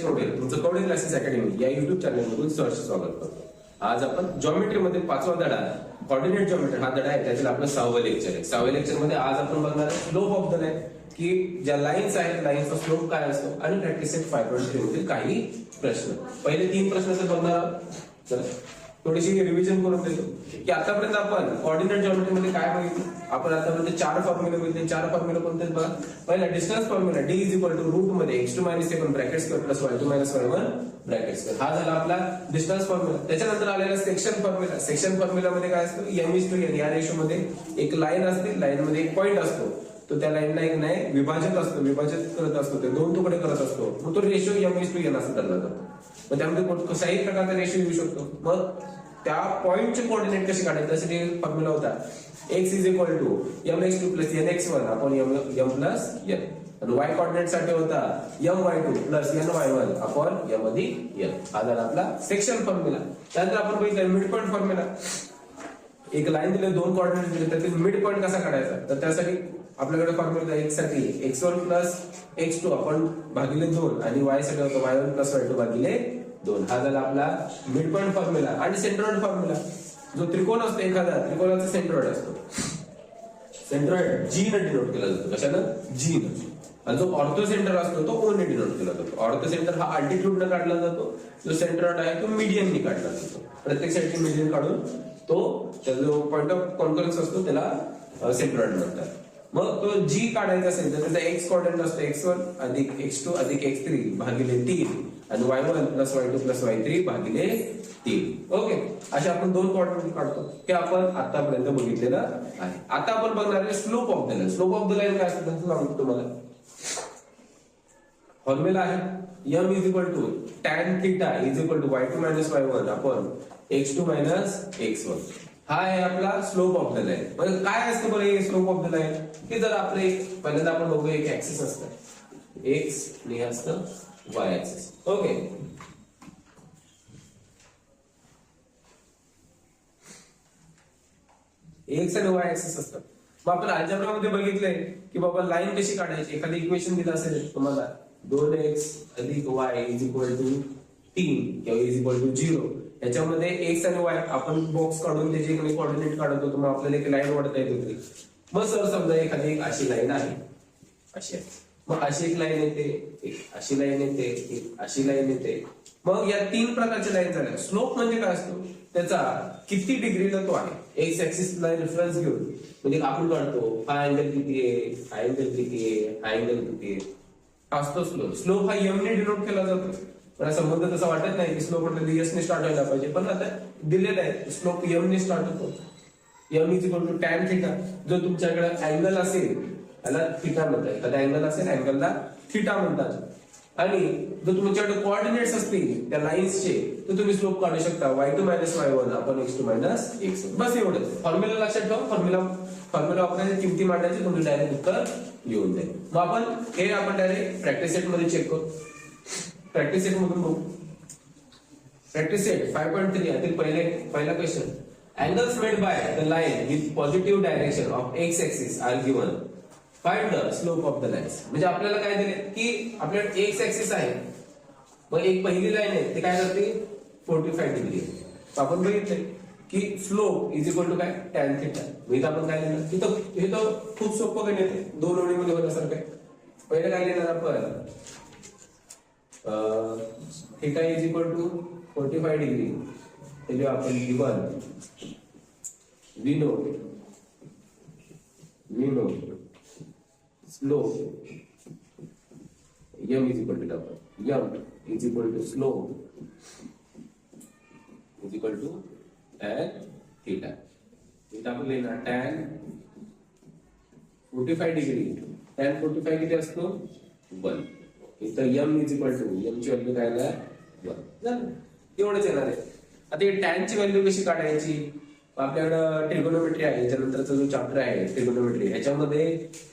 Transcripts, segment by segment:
कवडे तुमचं Kawade classes academy या YouTube चॅनलमधून सहर्ष स्वागत करतो. आज आपण जॉमेट्री मध्ये 5वा धडा कोऑर्डिनेट जॉमेट्री हा धडा आहे, त्यातील आपलं 6वं लेक्चर आहे. 6व्या लेक्चर मध्ये आज आपण बघणार स्लोप ऑफ द लाईन, की ज्या लाईन्स आहेत लाईन्सचा स्लोप काय असतो, आणि प्रॅक्टिस सेट 5.3 मधील काही प्रश्न. पहिले 3 प्रश्न बघणार आहोत. चला थोडीशी रिव्हिजन करून देतो की आतापर्यंत आपण कोऑर्डिनेट जॉमेट्री मध्ये काय बघितलं. आपण आतापर्यंत 4 फॉर्म्युले बघितले. 4 फॉर्म्युले कोणते बघा. पहिला डिस्टन्स फॉर्म्युला d = रूट मध्ये x2 - a1 bracket square plus y2 - y1 bracket square. हा झाला आपला डिस्टन्स फॉर्म्युला. त्याच्यानंतर आलेला सेक्शन फॉर्म्युला. सेक्शन फॉर्म्युला मध्ये काय असतं, m/n या रेशो मध्ये एक लाईन असते, लाईन मध्ये एक पॉइंट असतो, तो त्या लाईनला एक नाही विभाजक असतो, विभाजित करत असतो, ते 2 तुकडे करत असतो, मग तो रेशो m/n असं धरला जातो. मग त्यामध्ये कशाही प्रकारचा रेशो येऊ शकतो. मग त्या पॉइंटचे कोऑर्डिनेट कसे काढायचे त्यासाठी फॉर्म्युला होता x = mx2 + nx1 / m + n, आणि y कोऑर्डिनेट साठी होता my2 + ny1 / m/n. हा झाला आपला सेक्शन फॉर्म्युला. त्यानंतर आपण बघितलं मिड पॉइंट फॉर्म्युला. एक लाईन दिली, 2 कोऑर्डिनेट दिले, त्यातील मिड पॉइंट कसा काढायचा, तर त्यासाठी आपल्याकडे फॉर्म्युला x साठी x1 + x2 भागिले 2, आणि y साठी होता y1 + y2 भागिले 2. हा झाला आपला मिड पॉइंट फॉर्म्युला. आणि सेंट्रॉइड फॉर्म्युला, जो त्रिकोण असतो एखादा, त्रिकोणाचा सेंट्रॉइड असतो, सेंट्रॉइड G ने डिनोट केला जातो. कशानं? G ने. आणि जो ऑर्थो सेंटर असतो तो O ने डिनोट केला जातो. ऑर्थो सेंटर हा अल्टिट्यूड ने काढला जातो, जो सेंट्रॉइड आहे तो मीडियन ने काढला जातो. प्रत्येक साईडचे मीडियन काढून तो त्याचा जो पॉइंट ऑफ कॉन्फरन्स असतो त्याला सेंट्रॉइड म्हणतात. मग तो G काढायचा असेल तर त्याचा x कोऑर्डिनेट असतो x1 + x2 + x3 भागिले 3, आणि y1 + y2 + y3 भागिले 3. ओके, असे आपण 2 कोऑर्डिनेट काढतो. हे आपण आतापर्यंत बघितलेलं आहे. आता आपण बघणार आहे slope of the line. Slope of the line काय असतं ते सांगतो तुम्हाला. फॉर्म्युला आहे m = tan θ = y2 - y1 / x2 - x1. हा आहे आपला स्लोप ऑफ द लाईन. म्हणजे काय असतं बरं हे स्लोप ऑफ द लाईन, की जर आपलं एक पहिल्यांदा आपण बघूया एक ऍक्सिस असतं x आणि असतं y ऍक्सिस. ओके, एक्स आणि वाय ऍक्सिस असतात. मग आपण अल्जेब्रा मध्ये बघितलंय की बाबा लाईन कशी काढायची. एखादी इक्वेशन दिलं असेल तुम्हाला 2x + y = 3 किंवा 0, याच्यामध्ये एक्स आणि वाय आपण बॉक्स काढून त्याचे कोऑर्डिनेट काढत होतो, मग आपल्याला एक लाईन वाढता येत होती. मग सर समजा एखादी एक अशी लाईन आहे, अशी आहे, मग अशी एक लाईन येते, एक अशी लाईन येते, एक अशी लाईन येते. मग या 3 प्रकारच्या लाईन झाल्या. स्लोप म्हणजे काय असतो, त्याचा किती डिग्रीला तो आहे, एक्स ऍक्सिसला रेफरन्स घेऊन म्हणजे आपण काढतो हा अँगल किती आहे, हा अँगल किती आहे, हा अँगल किती आहे, असतो स्लोप. स्लोप हा एम ने डिनोट केला जातो. पण संबंध तसा वाटत नाही की स्लोप म्हटलं एस ने स्टार्ट व्हायला पाहिजे, पण आता दिलेला आहे स्लोप एम ने स्टार्ट होतो. m = tan θ. जो तुमच्याकडे अँगल असेल त्याला थिटा म्हणतात. एखादा अँगल असेल अँगलला थिटा म्हणतात. आणि जर तुमच्याकडे कोऑर्डिनेट्स असतील त्या लाईन्सचे, तर तुम्ही स्लोप काढू शकता y2 - y1 / x2 - x1. बस एवढंच. फॉर्म्युला लक्षात ठेवा. फॉर्म्युला वापरायचे, किमती मांडायचे, तुमचं डायरेक्ट उत्तर येऊन जाईल. मग आपण डायरेक्ट प्रॅक्टिस सेट मध्ये चेक करू. प्रॅक्टिस सेट मधून बघू. प्रॅक्टिस सेट 5.3 यातील पहिला question. Angles made by the line with positive direction of x axis are given. Find the slope of the lines. म्हणजे आपल्याला काय दिले की आपल्याकडे x axis आहे, मग एक पहिली लाईन आहे ते काय करते 45 डिग्री. आपण बघितले की स्लोप = काय tan θ. इथं आपण काय लिहिलं, इथं खूप सोपं गणित आहे, 2 ओळीमध्ये होण्यासारखं आहे. पहिले काय लिहिणार आपण, θ = 45 डिग्री. त्याला आपण given we know slope m = slope tan θ. इथं आपण लिहिणार tan 45 डिग्री. tan 45 किती असतो 1. इथं m ची व्हॅल्यू काय आहे 1. झालं, एवढंच येणार आहे. आता ही tan ची व्हॅल्यू कशी काढायची. आपल्याकडं ट्रिगोनोमेट्री आहे, याच्यानंतरचा जो चॅप्टर आहे ट्रिगोनोमेट्री, ह्याच्यामध्ये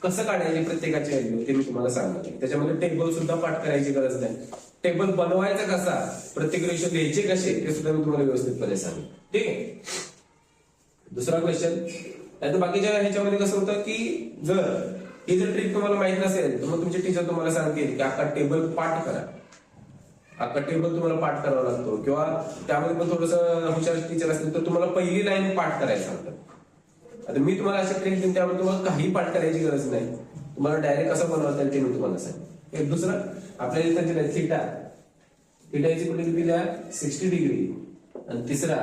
कसं काढायची प्रत्येकाची व्हॅल्यू ते मी तुम्हाला सांगणार आहे. त्याच्यामध्ये टेबल सुद्धा पाठ करायची गरज नाही. टेबल बनवायचा कसा, प्रत्येक रेशो लिहायचे कसे, ते सुद्धा मी तुम्हाला व्यवस्थितपणे सांगेन. ठीक आहे. दुसरा क्वेश्चन. आता बाकीच्या ह्याच्यामध्ये कसं होतं की जर ही जर ट्रिक तुम्हाला माहित नसेल तर मग तुमचे टीचर तुम्हाला सांगतील की अख्खा टेबल पाठ करा. अख्खा टेबल तुम्हाला पाठ करावा लागतो, किंवा त्यामध्ये पण थोडस हुशार टीचर असतील तर तुम्हाला पहिली लाईन पाठ करायला सांगतात. आता मी तुम्हाला अशा ट्रेन देईन त्यामुळे तुम्हाला काही पाठ करायची गरज नाही, तुम्हाला डायरेक्ट कसं बनवता येईल ते मी तुम्हाला सांगेन. दुसरं आपल्याला इथं दिलंय थिटा, थिटाची कुठे दिल्या 60 डिग्री, आणि तिसरा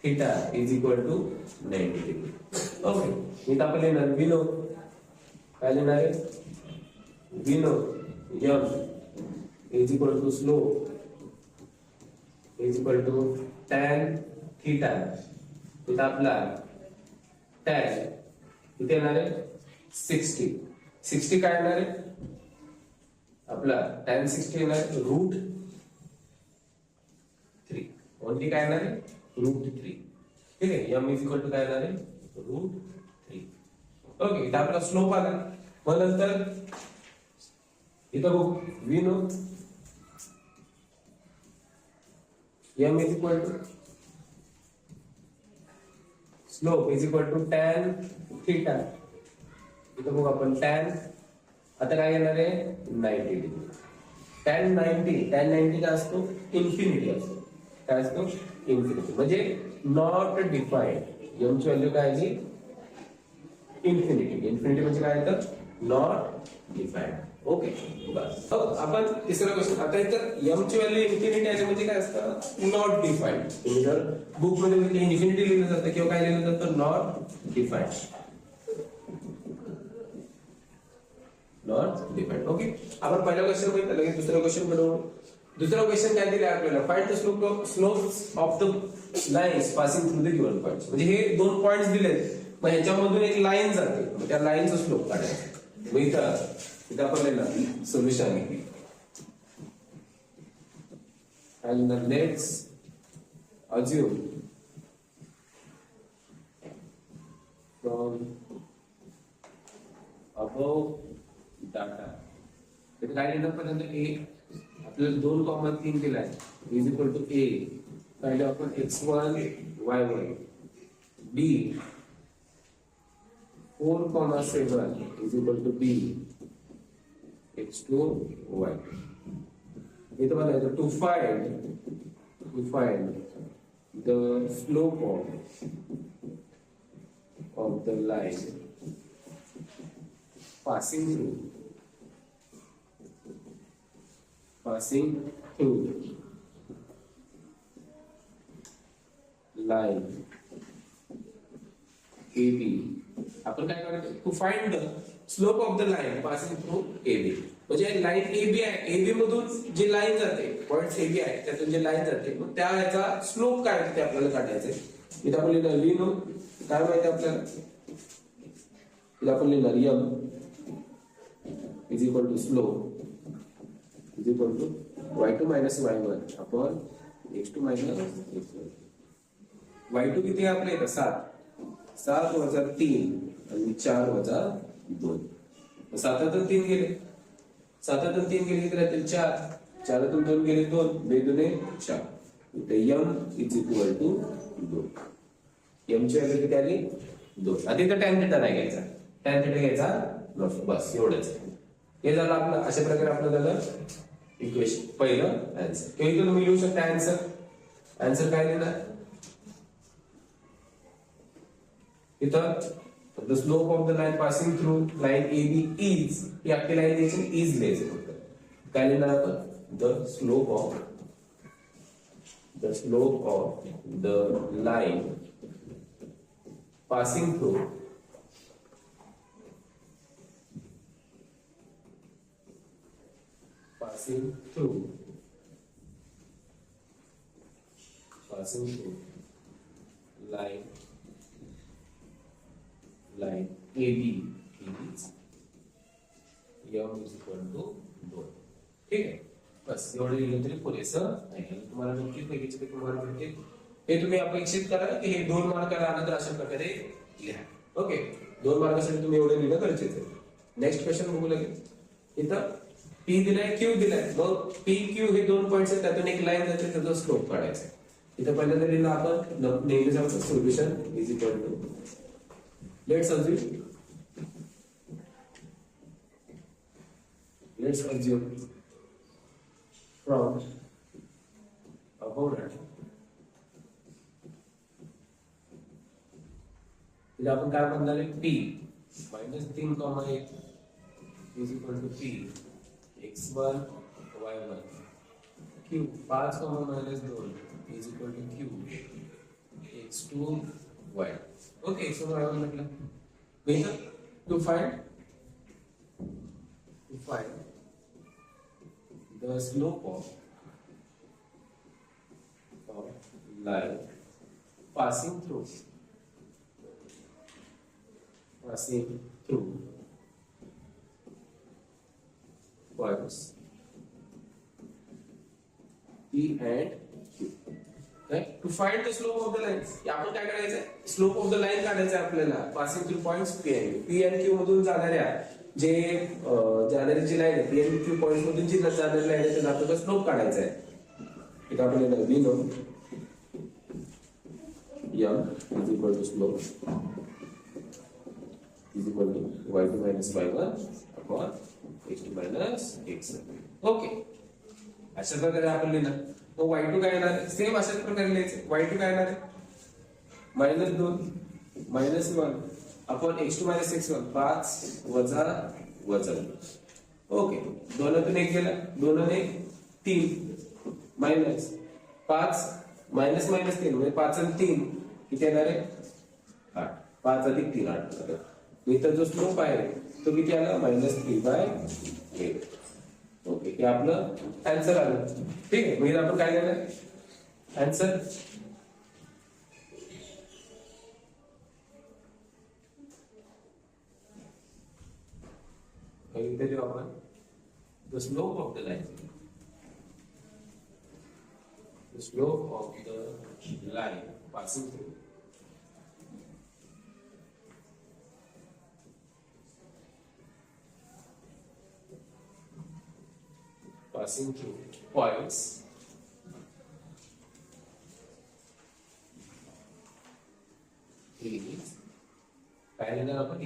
theta is equal to 90 degree. Okay, इथं आपण लिहिणार विनो, काय लिहिणार आहे we know m is equal to slope is equal to tan theta. इथं आपला टॅन किती येणार आहे 60. 60 काय येणार आहे आपला टॅन 60 येणार आहे रूट 3. ओनली काय येणार आहे रूट 3. ठीक आहे, यम इज इक्वल टू काय येणार आहे रूट 3. ओके, इथं आपला स्लोप आला. मग नंतर इथं बघू we know m is equal to slope is equal to tan theta. इथं बघू आपण टॅन आता काय येणार आहे 90 डिग्री. टॅन 90 काय असतो इन्फिनिटी असतो. काय असतो इन्फिनिटी, म्हणजे नॉट डिफाईन्ड. यमची व्हॅल्यू काय आली इन्फिनिटी. इन्फिनिटी म्हणजे काय येतं नॉट डिफाईन्ड. ओके, बस आपण तिसरा क्वेश्चन. आता इथं यमची व्हॅल्यू इन्फिनिटी आली म्हणजे काय असतं नॉट डिफाईन्ड. तुम्ही जर बुक मध्ये इन्फिनिटी लिहिलं जातं किंवा काय लिहिलं जातं not defined. Not defined. Okay, आपण पहिला क्वेश्चन बघितलं, लगेच दुसरा क्वेश्चन बनवू. दुसरा क्वेश्चन काय दिलाय आपल्याला, find the slopes of the lines passing through the given points. म्हणजे हे दोन पॉइंट्स दिलेत, मग ह्याच्यामधून एक लाईन जाते, मग त्या लाईनचा स्लोप काढायचा. मग इथं आपण लिहिलं solution. and let's assume from above data इथे काय लिहिलं पर्यंत ए आपल्याला 2,3 दिलाय इज इक्वल टू ए. काय आपण x1 y1 b 4,7 is equal to b x2 y. इथं म्हणायचं to find the slope of the line passing through line AB. आपण काय करायचं to find the slope of the line passing through AB. म्हणजे line AB आहे, AB मधून जी line जाते पॉइंट AB आहे त्यातून जी लाईन जाते, मग त्या ह्याचा स्लोप काय ते आपल्याला काढायचंय. इथं आपण लिहिलं लिनो काय माहिती आपल्याला, इथं आपण लिहिणार M is equal to slope is equal to y2 minus y1 upon x2 minus x1. y2 किती आहे आपल्या इथं 7 वजा 3 आणि 4 वजा 2. 7तून 3 गेले, 7तून 3 गेले तर यातील 4, 4तून 2 गेले 2, 2 दुने 4. इथे m is equal to 2. m ची व्हॅल्यू किती आली 2. आता इथं tan θ नाही घ्यायचा, tan θ घ्यायचा नसतो, बस एवढंच. हे झालं आपलं. अशा प्रकारे आपलं झालं इक्वेशन पहिलं आन्सर. किंवा इथं तुम्ही लिहू शकता आन्सर काय लिहिणार इथं the slope of the line passing through line AB is, ही आपली लाईन द्यायची इज लिहायचं फक्त. काय लिहिणार आपण the slope of the line passing through line AB is m is equal to 2. ठीक आहे, बस एवढं लिहिलं तरी पुरेसं आहे. तुम्हाला नक्कीच लगेच तुम्हाला भेटेल. हे तुम्ही अपेक्षित करा की हे 2 मार्काला आलं तर अशा प्रकारे लिहा. ओके, 2 मार्कासाठी तुम्ही एवढं लिहिणं गरजेचं आहे. नेक्स्ट क्वेश्चन बघू लगेच. इथं P दिलाय Q दिलाय, मग P Q हे 2 पॉइंट्स आहेत, त्यातून एक लाईन जाते त्याचा स्लोप काढायचा. इथं पहिल्यांदा लिहिलं आपण नेहमीच आपण solution is equal to let's assume from above data तिला आपण काय म्हणणार आहे P -3,1 is equal to P x1 y1 q 5, -2 is equal to q x2 y. Okay, x1 y1 म्हटलं to find the slope of line passing through points P and Q. Right? To find the slope of the line, आपण काय करायचंय? Slope of the line काढायचं आपल्याला passing through points P and Q मधून जाणाऱ्या जे जाणारी जी लाईन आहे P and Q पॉइंट्स मधून जी जाणारी लाईन आहे त्याचा आपल्याला स्लोप काढायचा आहे. इथे आपल्याला V know m is equal to slope is equal to y2 minus y1 upon x2 minus x1. Okay, अशा प्रकारे आपण लिहिलं. मग y2 काय येणार आहे? सेम अशाच प्रकारे लिहायचं. y2 काय येणार आहे? -2 -1 अपॉन x2 minus x1 5 वजा वजा. ओके, दोनातून एक गेला, 2 आणि 3 मायनस 5 मायनस मायनस 3 म्हणजे 5 आणि 3 किती येणार आहे? 8. 5 अधिक 3 8. इथं जो स्लोप आहे तो किती आला? -3/8. ओके, हे आपलं आन्सर आलं. ठीक आहे, मग आपण काय करणार? आन्सर इथे जो आपण the slope of the line passing through points is काय लिहिणार आपण?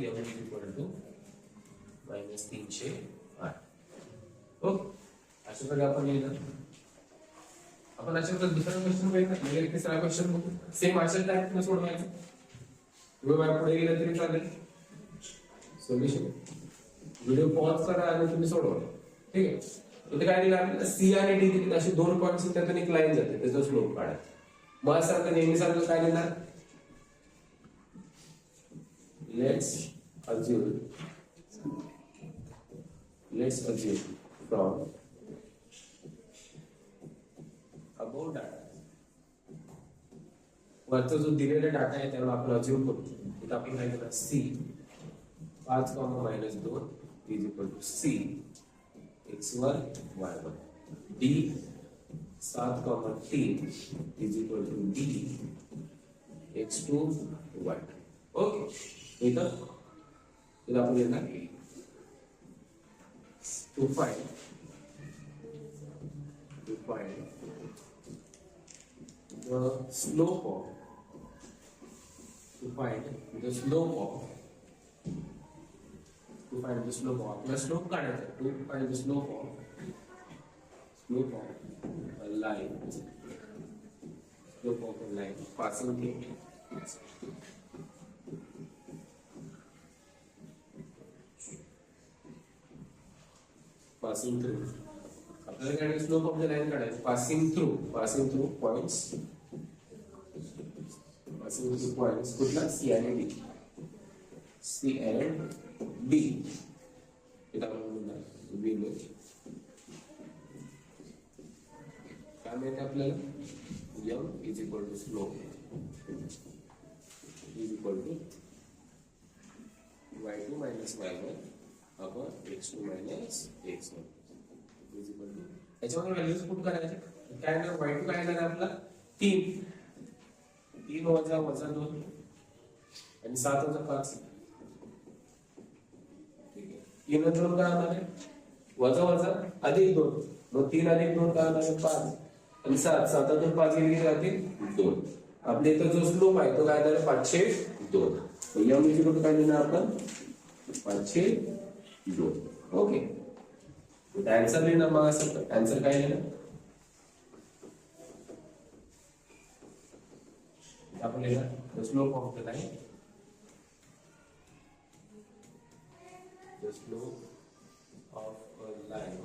-308. ओके, अशा प्रकारे आपण लिहिलं. आपण अशा प्रकारे दुसरा क्वेश्चन बघितला, तिसरा क्वेश्चन बघू. सेम अशा टाईपने सोडवायचं. तुम्ही माझ्या पुढे गेला तरी चालेल. सोल्युशन व्हिडिओ पॉज करा आणि तुम्ही सोडवा. ठीक आहे, इथे काय दिलं आपल्याला? सी आणि डी दिली. असे 2 पॉइंट्स त्यातून एक लाईन जाते, त्याचा स्लोप काढा. मग सारखं नेहमी सारखं काय लिहिणार? Let's assume from above data वरचा जो दिलेला डाटा आहे त्याला आपण अज्युम करू. इथे आपण काय करणार? C 5, -2 is equal to C x1 y1 D 7, 3 is equal to D x2 y2. Okay, इथं आपण येणार to find the slope of आपला स्लोप काढायचा. to find the slope of a line passing through आपल्याला काय स्लोप ऑफ द लाईन काढायचं. Passing through points कुठला? C आणि डी. इथं आपण बी लो काय माहिती आपल्याला? m is equal to slope is equal to y2 minus y1 upon x2 minus x1 is equal to. याच्यामध्ये व्हॅल्यूज पुट करायचे. काय येणार? y2 काय येणार आपला? 3 वजा 2 आणि 7 वजा 5. ठीक आहे, 3 नंतर काय होणार आहे? वजा अधिक 2. मग 3 अधिक 2 काय होणार आहे? 5 आणि 7 5 गेली राहतील 2. आपल्या इथं जो स्लोप आहे तो काय येणार? 502. m इज इक्वल टू काय देणार आपण? 502. ओके, आन्सर लिहिणार. मग असं आन्सर काय लिहिणार? आपण लिहिणार the slope of the line, the slope of a line,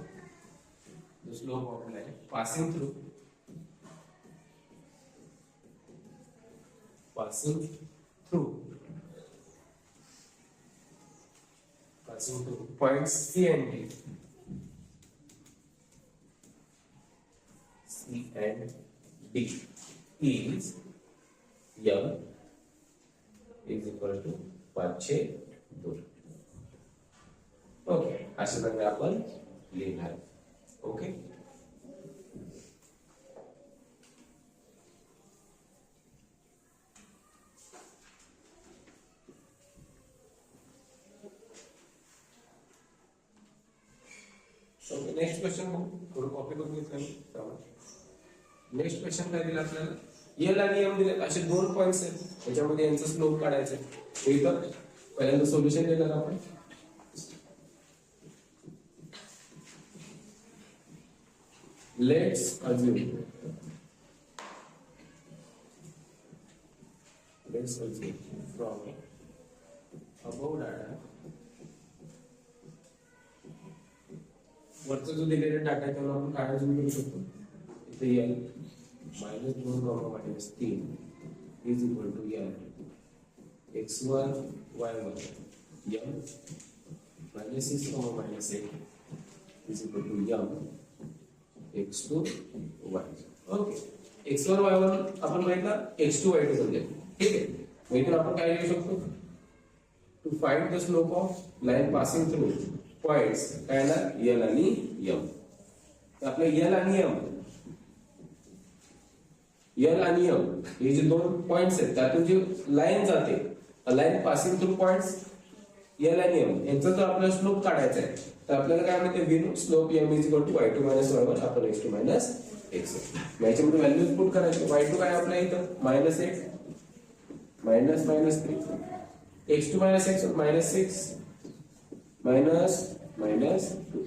the slope of line passing through points C and D. C and D is M is equal to 5/2. Okay, अशा प्रकारे आपण लिहिणार. ओके, नेक्स्ट क्वेश्चन थोडं copy करून घेतलं. Next question काय दिलं आपल्याला, एल आणि एम दिले, असे दोन पॉइंट्स आहेत, त्याच्यामध्ये यांचा स्लोप काढायचा आहे. इथं पहिल्यांदा सोल्युशन देणार आपण. Let's assume from above data, वरचा जो दिलेला डाटा आहे त्याला आपण काय अजून करू शकतो. इथे L -2, -3 is equal to L x1 y1 m -6, -8 is equal to m x2 y. Okay, x1 y1 आपण माहितला x2 y2 समजेल. ठीक आहे, मग इथून आपण काय लिहू शकतो, to find the slope of line passing through points काय ना एल आणि एम. आपले एल आणि एम हे जे दोन पॉइंट्स आहेत त्यातून जी लाईन जाते, line passing through points L आणि एम यांचा जर आपल्याला स्लोप काढायचा आहे तर आपल्याला काय म्हणते, when slope m is equal to y2 - y1 आपण x2 - x1. याच्यामध्ये व्हॅल्यूज पुट करायचे. y2 काय आपल्या इथं -8 -3, x2 - x1 -6 -2.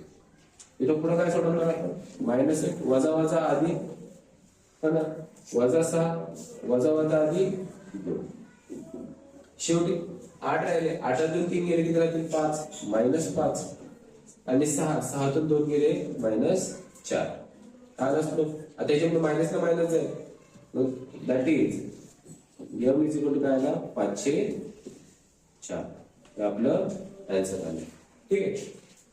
इथं पुढे काय सोडवणार आपण, -1 वजा वजा आधी -6 वजा वजा आधी 2. शेवटी 8 राहिले, 8तून 3 गेले किती राहतील, 5 -5 आणि 6 तून 2 गेले -4. काय असतो आता त्याच्यामध्ये मायनस ना मायनस जाईल, मग that is m is equal to काय आला 5/4. हे आपलं आन्सर आलं. ठीक आहे,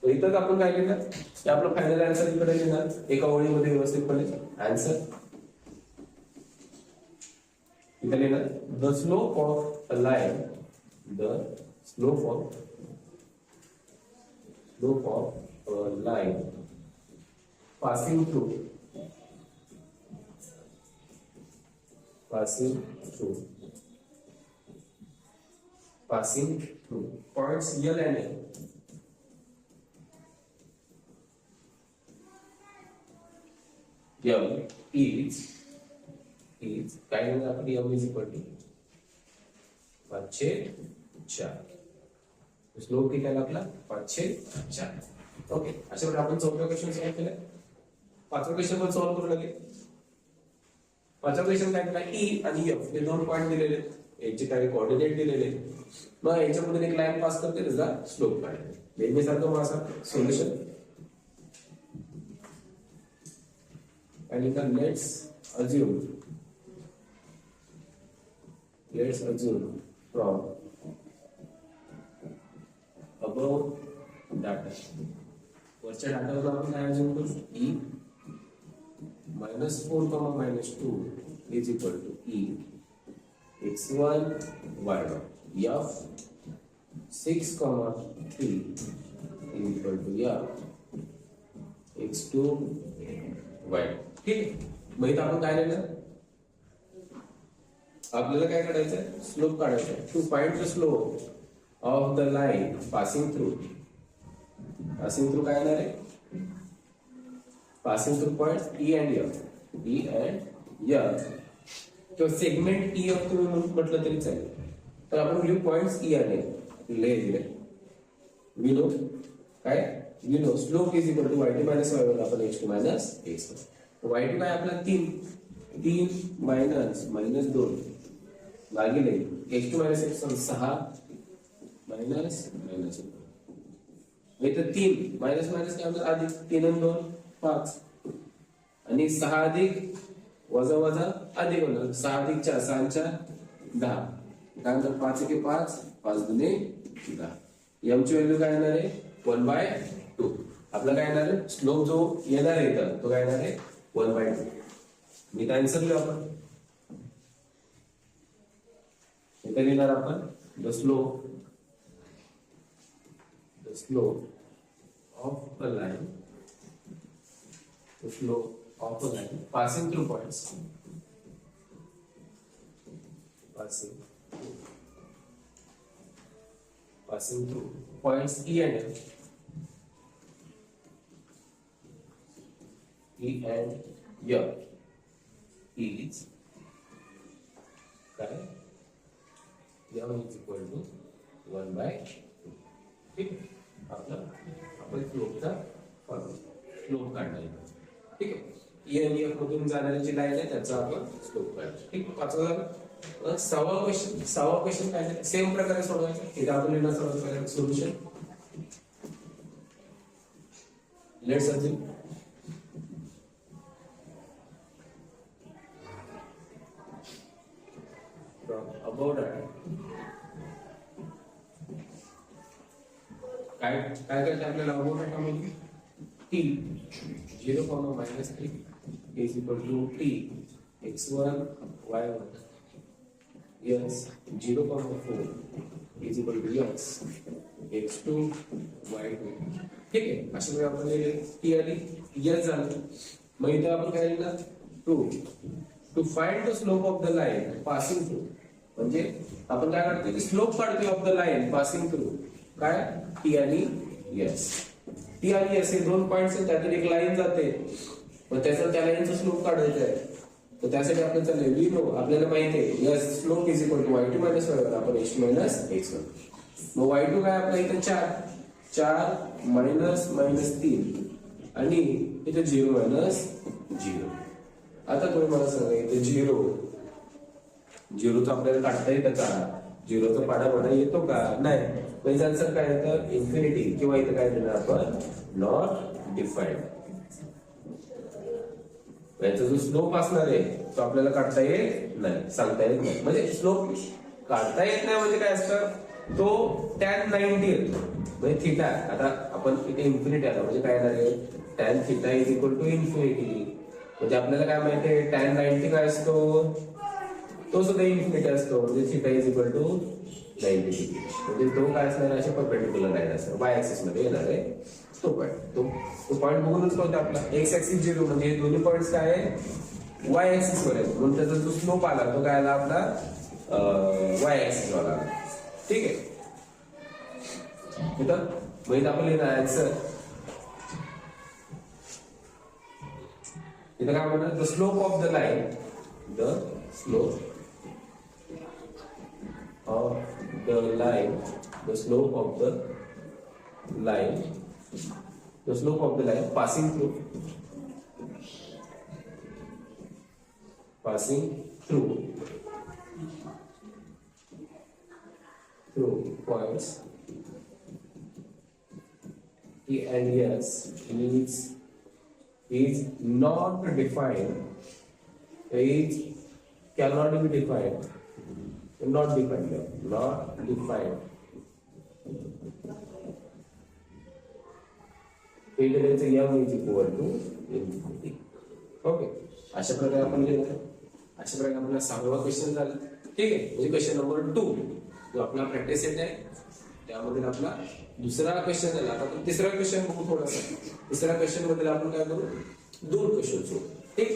तर इथंच आपण काय लिहिणार, ते आपलं फायनल आन्सर इकडे लिहिणार एका ओळीमध्ये व्यवस्थितपणे. आन्सर इथे लिहिणार, the slope of a line, the slope of a line passing through points L and M is काय म्हणणार आपण, m is equal to 5/4. Slope किती आला आपला 5/4. ओके, अशा प्रकारे आपण चौथा क्वेश्चन सॉल्व्ह केला. पाचवा क्वेश्चन पण सॉल्व्ह करू लागले. पाचवा क्वेश्चन काय केला, ई आणि एफ हे दोन पॉइंट दिलेले, याचे काही कोऑर्डिनेट दिलेले, मग याच्यामधून एक लाईन पास करते, त्याचा स्लोप काढायचा. नेहमीसारखं मग असं सोल्युशन. आणि let's assume from above data, वरच्या डाटावर आपण काय अज्यूम करू, E -4, -2 is equal to E x1 y1 f 6, 3 is equal to f x2 y. ठीक, मग इथं आपण काय लिहिलं, आपल्याला काय काढायचं, स्लोप काढायचा. To find the slope of the line passing through काय येणार आहे, passing through points E and F किंवा सेगमेंट ई एफ तुम्ही म्हटलं तरी चालेल. तर आपण लिहू पॉइंट्स ई आणि दिले. We know slope is equal to y2 - y1 आपण x2 - x1. y2 काय आपला 3 -2 भागिले x2 minus x1 6 minus minus इथं 3 मायनस मायनस काय होतं अधिक 3 आणि 2 5 आणि 6 अधिक वजा वजा अधिक होणार 6 अधिक 4 6 4 10 त्यानंतर 5 1 5 5 दुने 10 m ची व्हॅल्यू काय येणार आहे 1/2 आपला काय येणार आहे स्लोप जो येणार आहे इथं तो काय येणार आहे 1/2 मी काय आन्सर लिहू आपण इथे लिहिणार आपण the slope of a line the slope of a line passing through points passing through points E and F E and F is correct m is equal to 1/2 ठीक आहे आपला आपण स्लोपचा स्लोप काढणार ठीक आहे ई आणि एफ मधून जाणारी जी लाईन आहे त्याचा आपण स्लोप काढणार ठीक पाचवा झाला सहावा क्वेश्चन काय आहे सेम प्रकारे सोडवायचं इथे आपण लिहिणार सर्वात पहिल्यांदा solution let's assume from above data काय काय करायचं आपल्याला about डाटामध्ये t 0,-3 is equal to t x1 y1 yes 0,4 is equal to x x2 y2 ठीक आहे अशा प्रकारे आपण लिहिले t आली s झालं मग इथे आपण काय लिहिणार 2 to find the slope of the line passing through म्हणजे आपण काय करतो की स्लोप काढतोय of the line passing through काय टी आणि एस टी आणि एस हे दोन पॉइंट्स आहेत त्यातून एक लाईन जाते मग त्याचा त्या लाईनचा स्लोप काढायचा आहे तर त्यासाठी आपण चाललंय वी नो आपल्याला माहिती आहे S slope is equal to y2 minus y1 आपण h मायनस x1 मग y2 काय आपला इथे 4 मायनस मायनस 3 आणि इथे 0 मायनस 0 आता तुम्ही मला सांगा इथे 0 तर आपल्याला काढता येतं का 0 चा पाडा येतो का नाही म्हणजे आन्सर काय येतं इन्फिनिटी किंवा इथे काय देणार आपण नॉट डिफाइंड याचा जो स्लोप असणार आहे तो आपल्याला काढता येत नाही सांगता येत नाही म्हणजे स्लोप काढता येत नाही म्हणजे काय असतं तो tan 90 येतो म्हणजे थिटा आता आपण इथे इन्फिनिटी आला म्हणजे काय येणार आहे tan theta is equal to infinity म्हणजे आपल्याला काय माहिती आहे tan 90 काय असतो तो सुद्धा इन्फिनिटी असतो म्हणजे theta is equal to 90 degree म्हणजे तो काय असणार अशा परपेंडिक्युलर लाईन असणार वाय ऍक्सिस मध्ये येणार आहे तो पॉइंट बघूनच कळतं आपला एक्स ऍक्सिस 0 म्हणजे हे दोन्ही पॉइंट्स काय आहे वाय ऍक्सिस वर आहेत म्हणून त्याचा जो स्लोप आला तो काय आला आपला वाय ऍक्सिस वर आला ठीक आहे इथं मग आपण लिहिणार आन्सर इथं काय म्हणतात the slope of the line the slope of the line the slope of the line passing through points E and S is not defined cannot be defined not defined इंटिग्रलचं m is equal to infinity okay अशा प्रकारे आपण लिहिलं अशा प्रकारे आपला 6वा question झाला ठीक आहे म्हणजे क्वेश्चन नंबर 2 जो आपला प्रॅक्टिस सेट आहे त्यामध्ये आपला दुसरा क्वेश्चन झाला आता आपण तिसरा क्वेश्चन बघू थोडासा तिसऱ्या क्वेश्चन मध्ये आपण काय करू दोन क्वेश्चन सोडू ठीक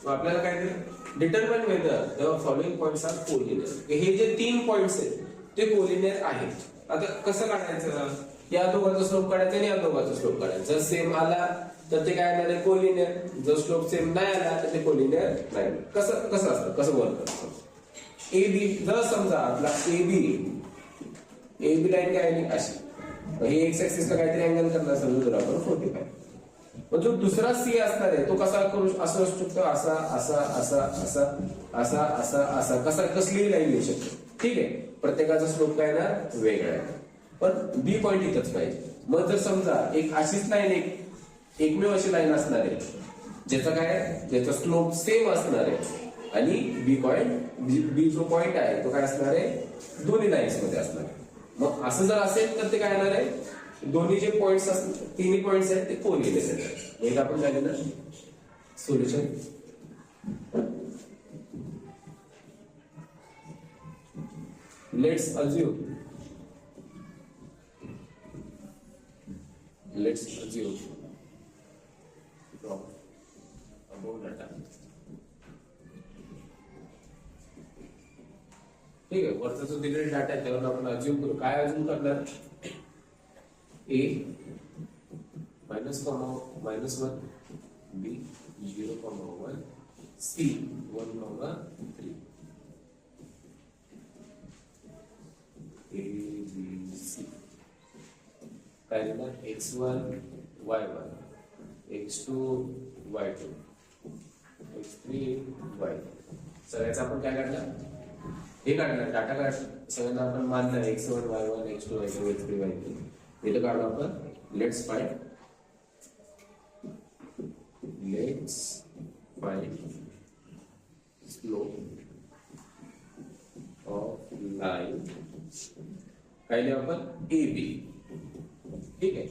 मग आपल्याला काय दिलं determine whether the following points are collinear हे जे 3 पॉइंट्स आहेत ते कोलिनियर आहेत आता कसं काढायचं या दोघांचा स्लोप काढायचा आणि या दोघांचा स्लोप काढायचा जर सेम आला तर ते काय येणार आहे कोलिनियर जर स्लोप सेम नाही आला तर ते कोलिनियर नाही कसं असतं कसं वर्क असतं AB जर समजा आपला AB लाईन काय आहे अशी हे एक्स ऍक्सिसला काहीतरी अँगल करणार समजू जर आपण 45 मग जो दुसरा सी असणार आहे तो कसा करू असं असू शकतो, असा असा असा असा असा असा असा कसा कसलीही लाईन येऊ शकते. ठीक आहे, प्रत्येकाचा स्लोप काय ना वेगळा आहे. पण बी पॉईंट इथंच पाहिजे. मग जर समजा एक अशीच लाईन एकमेव अशी लाईन असणार आहे ज्याचा स्लोप सेम असणार आहे आणि बी जो पॉईंट आहे तो काय असणार आहे दोन्ही लाईन्स मध्ये असणार आहे. मग असं जर असेल तर ते काय येणार आहे, दोन्ही जे पॉइंट्स असतात तिन्ही पॉइंट्स आहेत ते कोरिलेटेड आहेत. एक आपण काय देणार solution. Let's assume from above data. ठीक आहे, वरचा जो दिलेला डाटा आहे त्यावर आपण अज्युम करू. काय अज्युम करणार, ए -1 बी 0,1 सी 1,3 ए बी सी. काय देणार, x1 y1 x2 y2 x3 y. सगळ्याचा आपण काय काढणार, हे काढणार डाटा काढ. सगळ्यांना आपण मानलं x1 y1 x2 y2 x3 y3. इथं काढू आपण let's find slope of line. काय लिहू आपण, ए बी. ठीक आहे,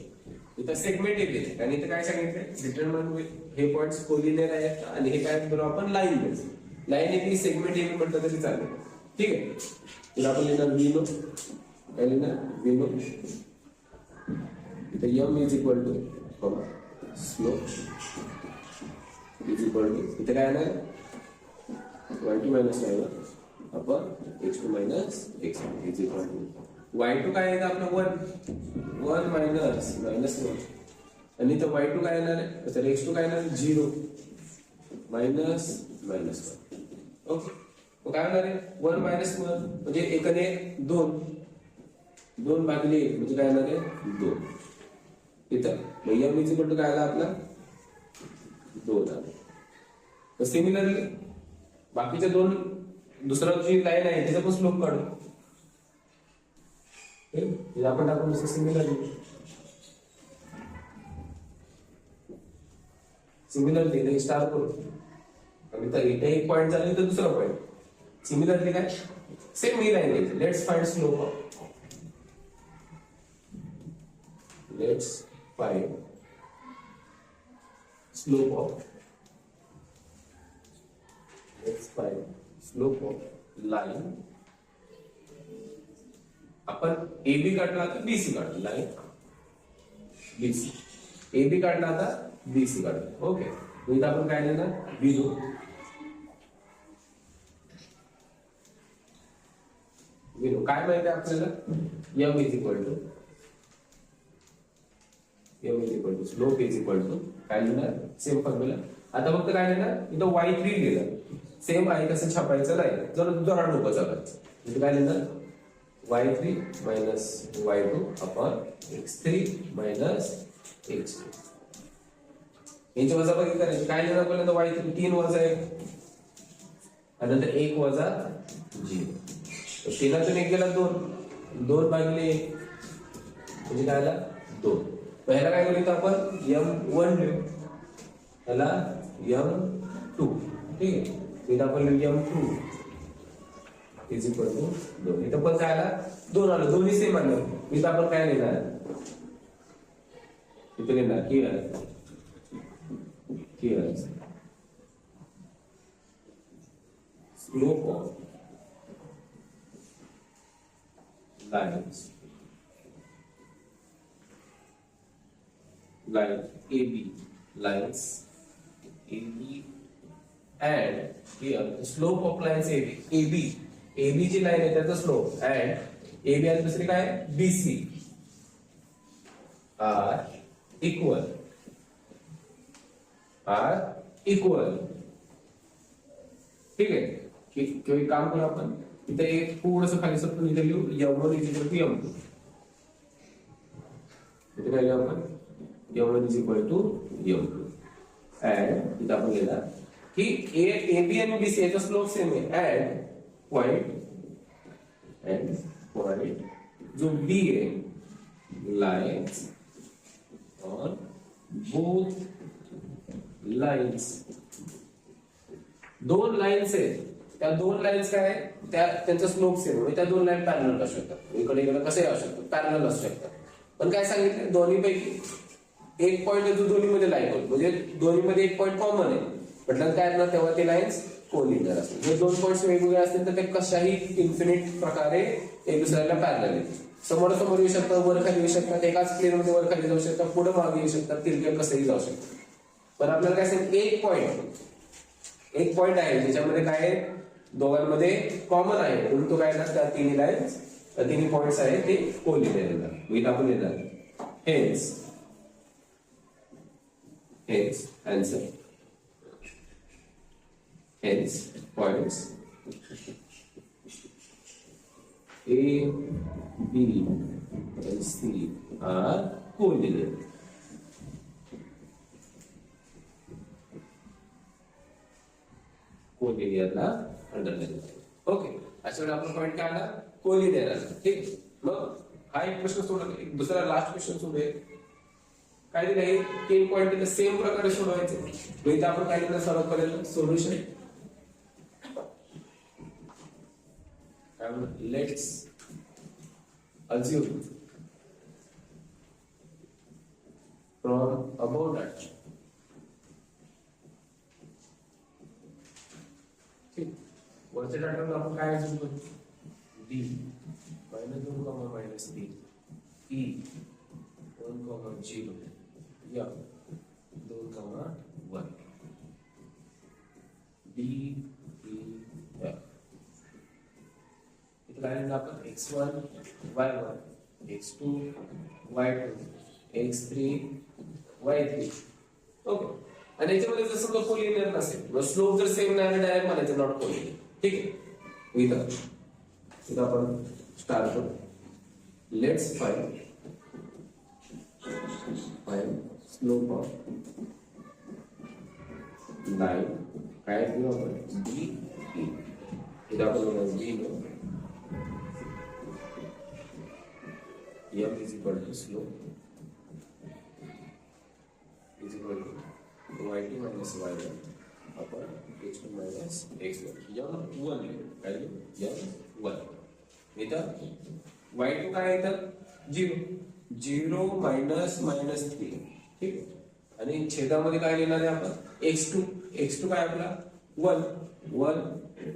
इथं सेगमेंट येते आणि इथं काय सांगितलं, डिटरमाइन हे पॉइंट्स कोलिनियर आहेत आणि हे काय करू आपण लाईन बेस. लाईन येते सेगमेंट येते म्हटलं तरी चालेल. ठीक आहे, तर आपण लिहिणार व्ही नो. काय लिहिणार, व्ही नो. इथं m is equal to slope is equal to इथे काय येणार y2 minus y1 upon x2 minus x1 is equal to y2 काय येतं आपलं 1 मायनस मायनस 1 आणि इथं y2 काय येणार आहे, तर x2 काय येणार 0 मायनस मायनस 1. ओके, मग काय होणार आहे 1 मायनस 1 म्हणजे एकाने 2 भागिले 1 म्हणजे काय येणार आहे 2. इथं मग m इज इक्वल टू काय आला आपला 2 आला. तर सिमिलरली बाकीच्या दोन दुसरा जी लाईन आहे त्याचा पण स्लोप काढू. हे आपण टाकून सिमिलरली स्टार करू. आणि तर इथे एक पॉइंट झाला तर दुसरा पॉइंट. सिमिलरली काय सेम ही लाईन आहे. Let's find slope of slope of line. आपण AB काढला तर BC काढू. लाईन BC AB काढला आता BC काढू. ओके, इथं आपण काय लिहिणार बिलो. काय माहिती आहे आपल्याला m is equal to slope is equal to काय लिहिणार सेम फॉर्म्युला. आता फक्त काय लिहिणार इथं y3 लिहिलं सेम आहे कसं छापायचं नाही. जरा डोकं चालायचं. इथे काय लिहिणार y3 minus y2 upon x3 minus x2. यांची वजाबाकी करायची. काय लिहिणार आपल्याला y3 3 वजा 1 आणि नंतर 1 वजा 0. तीनातून 1 गेला 2 भागिले 1 म्हणजे काय आला 2. पहिला काय करू आपण m1 लिहू, त्याला m2. ठीक आहे, इथं आपण लिहू m2 इज इक्वल टू 2. इथं पण काय आला 2 आलं, दोन्ही सेम आलं. इथं आपण काय लिहिणार इथे लिहिणार here slope of lines line AB lines AB and here the slope of lines AB जी लाइन है त्याचा स्लोप and AB आणि दुसरी काय BC are equal. ठीक आहे, किंवा काम करू आपण इथे एक थोडस खाली सरकून इथे लिहू m1 is equal to m2. इथे काय लिहू आपण m1 is equal to m2 and इथं आपण लिहिला की ए बी आणि बी सी याचा स्लोप सेम आहे अँड पॉइंट जो बी आहे लाइन्स ऑन बोथ लाइन्स दोन लाईन्स आहेत त्या दोन लाईन्स काय त्या त्यांचा स्लोप सेम म्हणजे त्या दोन लाईन पॅरलल असू शकतात इकडे इकडे कसे असू शकतात पॅरलल असू शकतात पण काय सांगितलं दोन्ही पैकी एक पॉइंट आहे जो दोन्ही मध्ये लाईन होतो म्हणजे दोन्ही मध्ये एक पॉइंट कॉमन आहे म्हटलं काय ना तेव्हा ते लाईन्स कोलिनियर असतात जर दोन पॉइंट्स वेगवेगळे असतील तर ते कशाही इन्फिनिट प्रकारे एक दुसऱ्याला पॅरलल आहेत समोर समोर येऊ शकतात वर खाली येऊ शकतात एकाच प्लेन मध्ये वर खाली जाऊ शकतात पुढे मागे येऊ शकतात तिरके कसेही जाऊ शकतात पण आपल्याला काय सांगितलं एक पॉइंट आहे ज्याच्यामध्ये काय आहे दोघांमध्ये कॉमन आहे म्हणून तो काय ना त्या तिन्ही लाईन्स त्या तिन्ही पॉइंट्स आहेत ते कोलिनियर येतात इथं आपण येणार hence answer hence points A, B and C are collinear. कोलिनियरला अंडरलाईन ओके अशा वेळी आपला पॉइंट काय आला कोलिनियर आला ठीक मग हा एक प्रश्न सोडला एक दुसरा लास्ट क्वेश्चन सोडूया काय दिलं आहे तीन पॉइंट सेम प्रकारे सोडवायचे मग इथं आपण काय दिलं सर्वात पहिल्यांदा solution let's assume from above that ठीक वरच्या डाटावर आपण काय अजून करू d -2 -3 e 1 0 या 2 1 d e f इथं आपण x1 y1 x2 y2 x3 y3 okay आणि याच्यामध्ये जर समजा कोलिनियर नसेल मग स्लोप जर सेम नाही आला डायरेक्ट म्हणायचं नॉट कोलिनियर ठीक आहे इथं आपण स्टार्ट करू let's find slope of line काय घेऊ आपण b e इथं आपण b know m is equal to slope is equal to y2 minus y1 upon x2 minus x1 m1 value m1 इथं y2 काय येतं 0 minus 3 ठीक आणि छेदामध्ये काय लिहिणार आहे आपण x2 काय आपला 1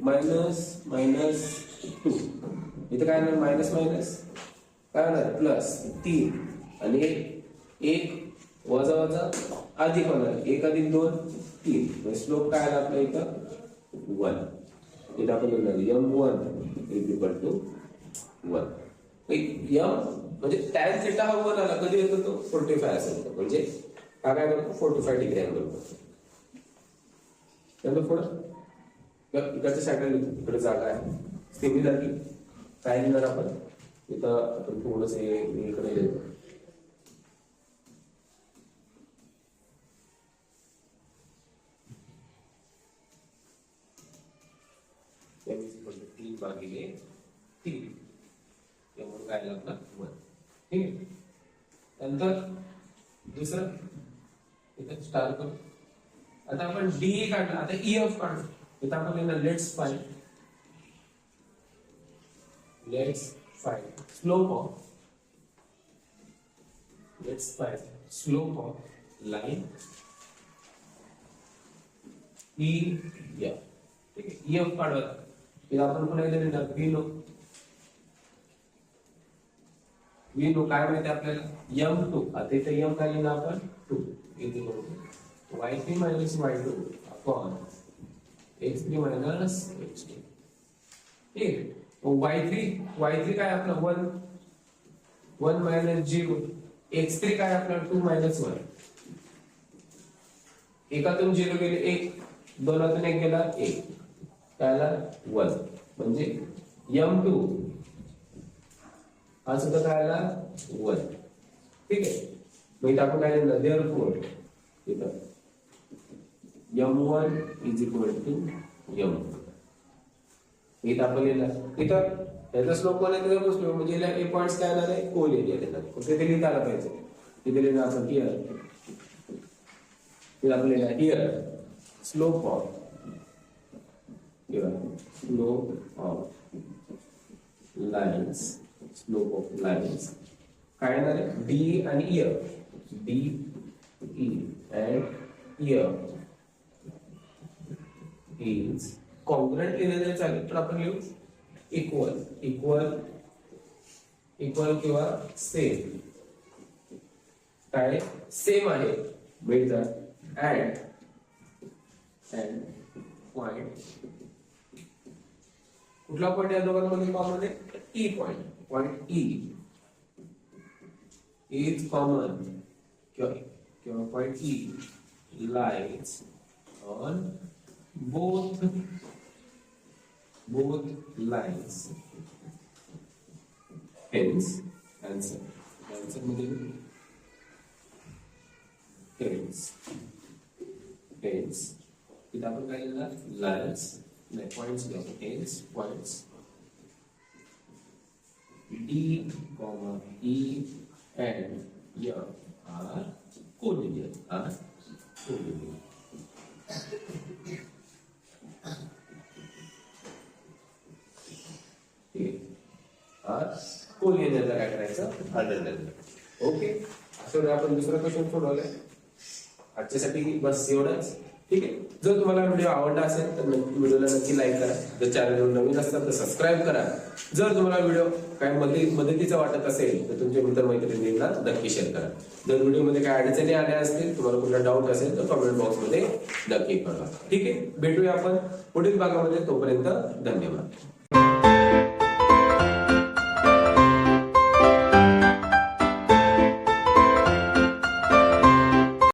minus 2 इथं काय येणार मायनस काय होणार प्लस 3 आणि 1 वजा अधिक होणार 1 अधिक 2 3 म्हणजे स्लोप काय आला आपल्या इथं 1 इथं आपण लिहिणार m1 is equal to 1 m म्हणजे tan थीटा हा 1 आला कधी येतो तो 45 असेल म्हणजे हा काय करतो 45 डिग्री अँगल करतो त्यानंतर पुढे इकडच्या साईडला इकडे जागा आहे सिमिलरली काय लिहिणार आपण इथं आपण थोडंसं इकडे लिहितो तीन भागिले 3 त्यामुळे काय लागणार 1 ठीक आहे नंतर दुसरं इथं स्टार्ट करू आता आपण डी काढला आता ef काढू इथं आपण लिहिणार let's find slope of line E F ठीक आहे EF काढूया इथं आपण पुन्हा इथे लिहिणार V नो काय माहिती आपल्याला m2 आता इथे m काय लिहिणार आपण 2 इथे बरोबर y3 minus y2 upon x3 minus x2 ठीक आहे y3 काय आपला 1 minus 0 x3 काय आपला 2 minus 1 एकातून 0 गेले 1 दोनातून 1 गेला 1 त्याला 1 म्हणजे m2 हा सुद्धा काय आला 1 ठीक आहे मग इथं आपण काय लिहिलं देअरफोर इथं m1 is equal to m. इथं आपण लिहिलं इथं याचा स्लोप कोण आहे त्याचा स्लोप म्हणजे हे पॉइंट्स काय येणार आहे कोल एरिया देणार कुठे ते लिहिता आलं पाहिजे. तिथे लिहिलं आपण हिअर तिथे आपण लिहिलं here slope of lines slope of lines काय येणार आहे डी आणि year D E and year is congruent लिहिलं तरी चालेल पण आपण लिहू इक्वल इक्वल इक्वल किंवा सेम काय सेम आहे मिळतं अँड पॉइंट कुठला पॉइंट या दोघांमध्ये कॉमन आहे E point point E is common किंवा point E lies on both lines. Hence answer मध्ये hence इथं आपण काय लिहिलं lines नाही पॉइंट्स घेऊ hence points D, E and F are collinear कोलिनियरला काय करायचं आढळलं. ओके असं आपण दुसरा क्वेश्चन सोडवलाय आजच्यासाठी बस एवढंच. ठीक आहे. जर तुम्हाला व्हिडिओ आवडला असेल तर व्हिडिओला नक्की लाईक करा. जर चॅनलवर नवीन असतात तर सबस्क्राईब करा. जर तुम्हाला व्हिडिओ काय मदतीचा वाटत असेल तर तुमच्या मित्रमैत्रिणींना नक्की शेअर करा. जर व्हिडिओमध्ये काय अडचणी आल्या असतील तुम्हाला कुठला डाऊट असेल तर कमेंट बॉक्समध्ये नक्की कळवा. ठीक आहे. भेटूया आपण पुढील भागामध्ये. तोपर्यंत धन्यवाद.